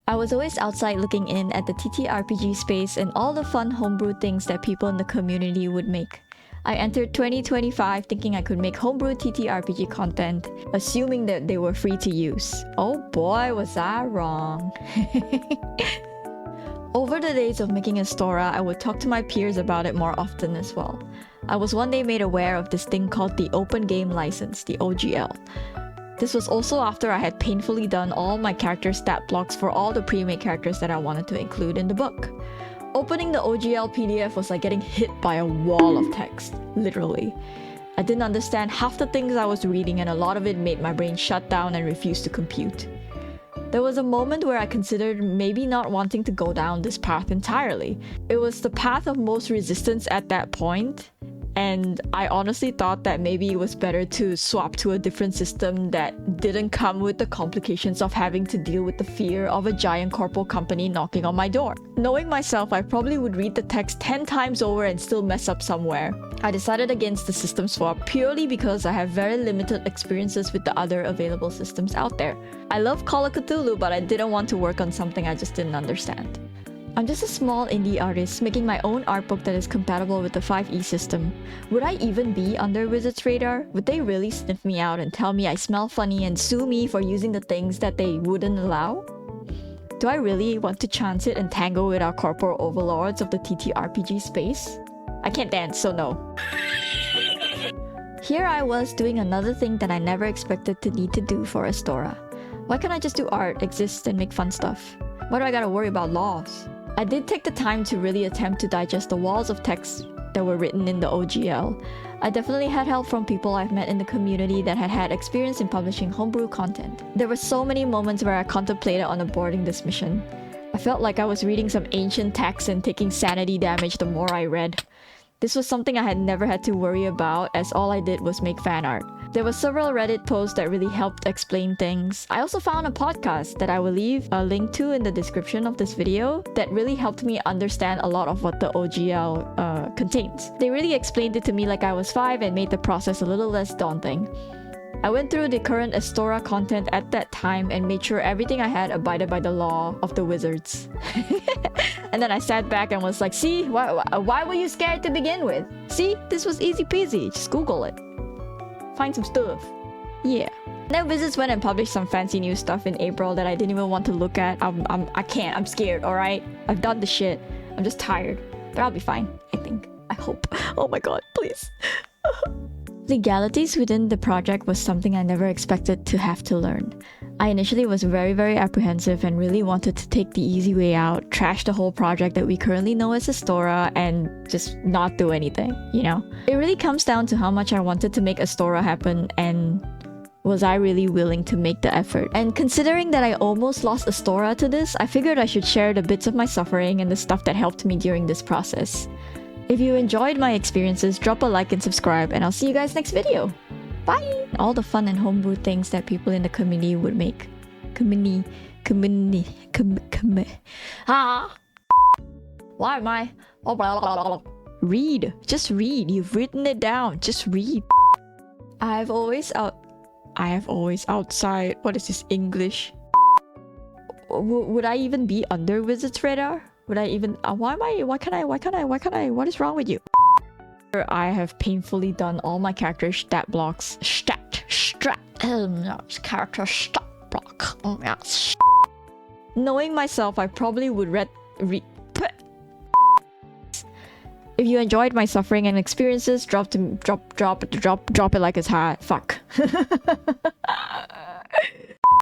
I was always outside looking in at the TTRPG space and all the fun homebrew things that people in the community would make. I entered 2025 thinking I could make homebrew TTRPG content, assuming that they were free to use. Oh boy, was I wrong. Over the days of making Astora, I would talk to my peers about it more often as well. I was one day made aware of this thing called the Open Game License, the OGL. This was also after I had painfully done all my character stat blocks for all the pre-made characters that I wanted to include in the book. Opening the OGL PDF was like getting hit by a wall of text, literally. I didn't understand half the things I was reading and a lot of it made my brain shut down and refuse to compute. There was a moment where I considered maybe not wanting to go down this path entirely. It was the path of most resistance at that point, and I honestly thought that maybe it was better to swap to a different system that didn't come with the complications of having to deal with the fear of a giant corporate company knocking on my door. Knowing myself, I probably would read the text 10 times over and still mess up somewhere. I decided against the system swap purely because I have very limited experiences with the other available systems out there. I love Call of Cthulhu, but I didn't want to work on something I just didn't understand. I'm just a small indie artist making my own art book that is compatible with the 5e system. Would I even be under Wizards' radar? Would they really sniff me out and tell me I smell funny and sue me for using the things that they wouldn't allow? Do I really want to chance it and tangle with our corporate overlords of the TTRPG space? I can't dance, so no. Here I was doing another thing that I never expected to need to do for Astora. Why can't I just do art, exist, and make fun stuff? Why do I gotta worry about laws? I did take the time to really attempt to digest the walls of text that were written in the OGL. I definitely had help from people I've met in the community that had had experience in publishing homebrew content. There were so many moments where I contemplated on aborting this mission. I felt like I was reading some ancient text and taking sanity damage the more I read. This was something I had never had to worry about, as all I did was make fan art. There were several Reddit posts that really helped explain things. I also found a podcast that I will leave a link to in the description of this video that really helped me understand a lot of what the OGL contains. They really explained it to me like I was 5 and made the process a little less daunting. I went through the current Astora content at that time and made sure everything I had abided by the law of the Wizards. And then I sat back and was like, see, why were you scared to begin with? See, this was easy peasy, just Google it. Find some stuff. Yeah. Then Wizards went and published some fancy new stuff in April that I didn't even want to look at. I can't, I'm scared, alright? I've done the shit. I'm just tired. But I'll be fine, I think. I hope. Oh my god, please. Legalities within the project was something I never expected to have to learn. I initially was very apprehensive and really wanted to take the easy way out, trash the whole project that we currently know as Astora, and just not do anything, you know? It really comes down to how much I wanted to make Astora happen and was I really willing to make the effort. And considering that I almost lost Astora to this, I figured I should share the bits of my suffering and the stuff that helped me during this process. If you enjoyed my experiences, drop a like and subscribe, and I'll see you guys next video. Bye! All the fun and homebrew things that people in the community would make. Why am I? Read. Just read. You've written it down. Just read. I have always outside. What is this English? Would I even be under Wizards' radar? Would I even... why can't I? What is wrong with you? I have painfully done all my character stat blocks. Character stat block. Knowing myself, I probably would If you enjoyed my suffering and experiences, drop it like it's hot. Fuck.